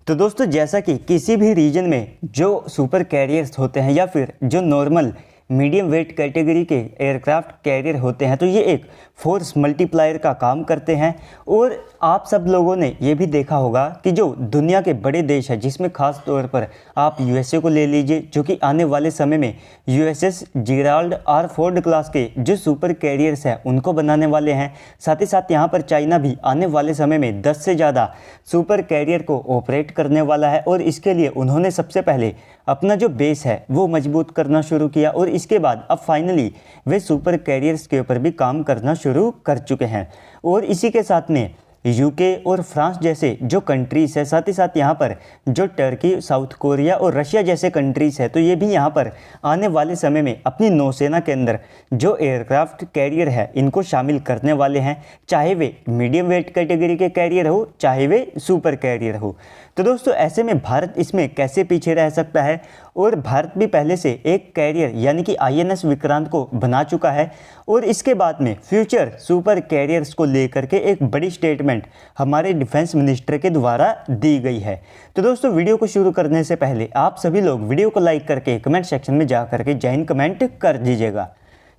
तो दोस्तों जैसा कि किसी भी रीजन में जो सुपर कैरियर्स होते हैं या फिर जो नॉर्मल मीडियम वेट कैटेगरी के एयरक्राफ्ट कैरियर होते हैं तो ये एक फोर्स मल्टीप्लायर का काम करते हैं। और आप सब लोगों ने ये भी देखा होगा कि जो दुनिया के बड़े देश हैं जिसमें ख़ास तौर पर आप यूएसए को ले लीजिए, जो कि आने वाले समय में USS Gerald R Ford class के जो सुपर कैरियर्स हैं उनको बनाने वाले हैं। साथ ही साथ यहाँ पर चाइना भी आने वाले समय में 10 से ज़्यादा सुपर कैरियर को ऑपरेट करने वाला है और इसके लिए उन्होंने सबसे पहले अपना जो बेस है वो मजबूत करना शुरू किया और इसके बाद अब फाइनली वे सुपर कैरियर्स के ऊपर भी काम करना शुरू कर चुके हैं। और इसी के साथ में यूके और फ्रांस जैसे जो कंट्रीज़ है, साथ ही साथ यहाँ पर जो टर्की, साउथ कोरिया और रशिया जैसे कंट्रीज़ है, तो ये भी यहाँ पर आने वाले समय में अपनी नौसेना के अंदर जो एयरक्राफ्ट कैरियर है इनको शामिल करने वाले हैं, चाहे वे मीडियम वेट कैटेगरी के कैरियर हो चाहे वे सुपर कैरियर हो। तो दोस्तों ऐसे में भारत इसमें कैसे पीछे रह सकता है। और भारत भी पहले से एक कैरियर यानी कि आईएनएस विक्रांत को बना चुका है और इसके बाद में फ्यूचर सुपर कैरियर्स को लेकर के एक बड़ी स्टेटमेंट हमारे डिफेंस मिनिस्टर के द्वारा दी गई है। तो दोस्तों वीडियो को शुरू करने से पहले आप सभी लोग वीडियो को लाइक करके कमेंट सेक्शन में जा करके जय हिंद कमेंट कर दीजिएगा।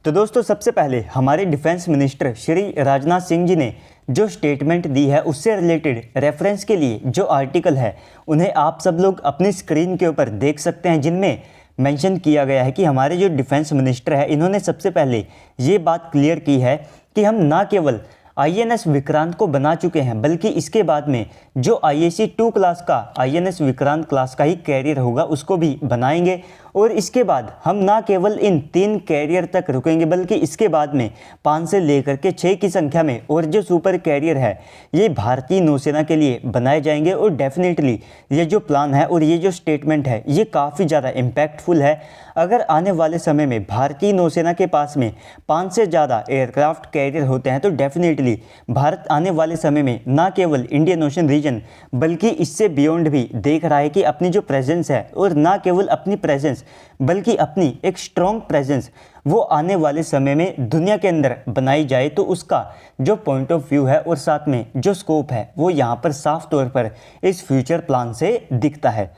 तो दोस्तों सबसे पहले हमारे डिफेंस मिनिस्टर श्री राजनाथ सिंह जी ने जो स्टेटमेंट दी है उससे रिलेटेड रेफरेंस के लिए जो आर्टिकल है उन्हें आप सब लोग अपनी स्क्रीन के ऊपर देख सकते हैं, जिनमें मेंशन किया गया है कि हमारे जो डिफेंस मिनिस्टर है इन्होंने सबसे पहले ये बात क्लियर की है कि हम ना केवल आईएनएस विक्रांत को बना चुके हैं बल्कि इसके बाद में जो आईएसी 2 क्लास का आईएनएस विक्रांत क्लास का ही कैरियर होगा उसको भी बनाएंगे। और इसके बाद हम ना केवल इन 3 कैरियर तक रुकेंगे बल्कि इसके बाद में 5 से लेकर के 6 की संख्या में और जो सुपर कैरियर है ये भारतीय नौसेना के लिए बनाए जाएंगे। और डेफिनेटली ये जो प्लान है और ये जो स्टेटमेंट है ये काफ़ी ज़्यादा इम्पैक्टफुल है। अगर आने वाले समय में भारतीय नौसेना के पास में 5 से ज़्यादा एयरक्राफ्ट कैरियर होते हैं तो डेफिनेटली भारत आने वाले समय में ना केवल इंडियन ओशन रीजन बल्कि इससे बियॉन्ड भी देख रहा है कि अपनी जो प्रेजेंस है और ना केवल अपनी प्रेजेंस बल्कि अपनी एक स्ट्रॉन्ग प्रेजेंस वो आने वाले समय में दुनिया के अंदर बनाई जाए। तो उसका जो पॉइंट ऑफ व्यू है और साथ में जो स्कोप है वो यहाँ पर साफ तौर पर इस फ्यूचर प्लान से दिखता है।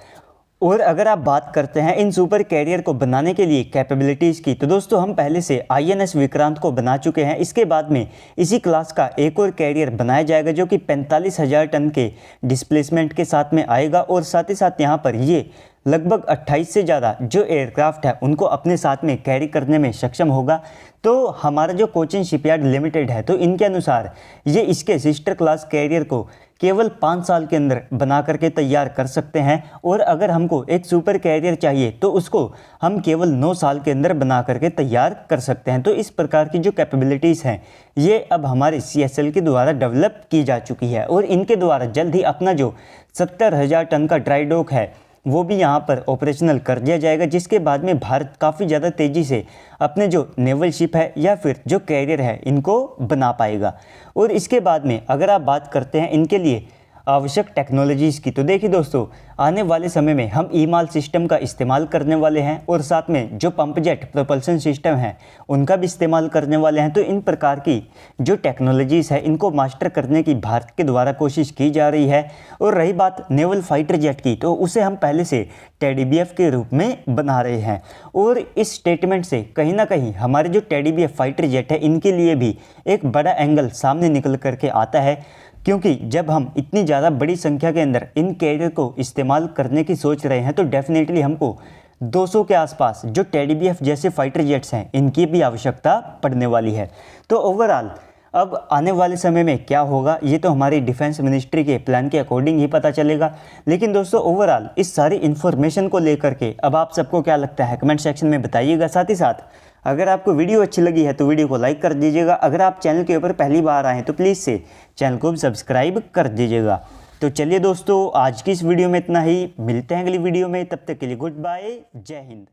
और अगर आप बात करते हैं इन सुपर कैरियर को बनाने के लिए कैपेबिलिटीज़ की, तो दोस्तों हम पहले से आईएनएस विक्रांत को बना चुके हैं। इसके बाद में इसी क्लास का एक और कैरियर बनाया जाएगा जो कि 45,000 टन के डिस्प्लेसमेंट के साथ में आएगा और साथ ही साथ यहाँ पर ये लगभग 28 से ज़्यादा जो एयरक्राफ्ट है उनको अपने साथ में कैरी करने में सक्षम होगा। तो हमारा जो कोचिन शिपयार्ड लिमिटेड है तो इनके अनुसार ये इसके सिस्टर क्लास कैरियर को केवल 5 साल के अंदर बना करके तैयार कर सकते हैं और अगर हमको एक सुपर कैरियर चाहिए तो उसको हम केवल 9 साल के अंदर बना करके तैयार कर सकते हैं। तो इस प्रकार की जो कैपेबिलिटीज़ हैं ये अब हमारे CSL के द्वारा डेवलप की जा चुकी है और इनके द्वारा जल्द ही अपना जो 70,000 टन का ड्राई डॉक है वो भी यहाँ पर ऑपरेशनल कर दिया जाएगा, जिसके बाद में भारत काफ़ी ज़्यादा तेज़ी से अपने जो नेवल शिप है या फिर जो कैरियर है इनको बना पाएगा। और इसके बाद में अगर आप बात करते हैं इनके लिए आवश्यक टेक्नोलॉजीज़ की, तो देखिए दोस्तों आने वाले समय में हम ईमाल सिस्टम का इस्तेमाल करने वाले हैं और साथ में जो पंप जेट प्रोपल्सन सिस्टम है उनका भी इस्तेमाल करने वाले हैं। तो इन प्रकार की जो टेक्नोलॉजीज़ है इनको मास्टर करने की भारत के द्वारा कोशिश की जा रही है। और रही बात नेवल फाइटर जेट की, तो उसे हम पहले से टेडीबीएफ के रूप में बना रहे हैं और इस स्टेटमेंट से कहीं ना कहीं हमारे जो टेडीबीएफ फाइटर जेट है इनके लिए भी एक बड़ा एंगल सामने निकल करके आता है, क्योंकि जब हम इतनी ज़्यादा बड़ी संख्या के अंदर इन कैरियर को इस्तेमाल करने की सोच रहे हैं तो डेफिनेटली हमको 200 के आसपास जो टेडीबीएफ जैसे फाइटर जेट्स हैं इनकी भी आवश्यकता पड़ने वाली है। तो ओवरऑल अब आने वाले समय में क्या होगा ये तो हमारी डिफेंस मिनिस्ट्री के प्लान के अकॉर्डिंग ही पता चलेगा। लेकिन दोस्तों ओवरऑल इस सारी इन्फॉर्मेशन को लेकर के अब आप सबको क्या लगता है कमेंट सेक्शन में बताइएगा। साथ ही साथ अगर आपको वीडियो अच्छी लगी है तो वीडियो को लाइक कर दीजिएगा। अगर आप चैनल के ऊपर पहली बार आए हैं तो प्लीज़ से चैनल को सब्सक्राइब कर दीजिएगा। तो चलिए दोस्तों आज की इस वीडियो में इतना ही, मिलते हैं अगली वीडियो में, तब तक के लिए गुड बाय, जय हिंद।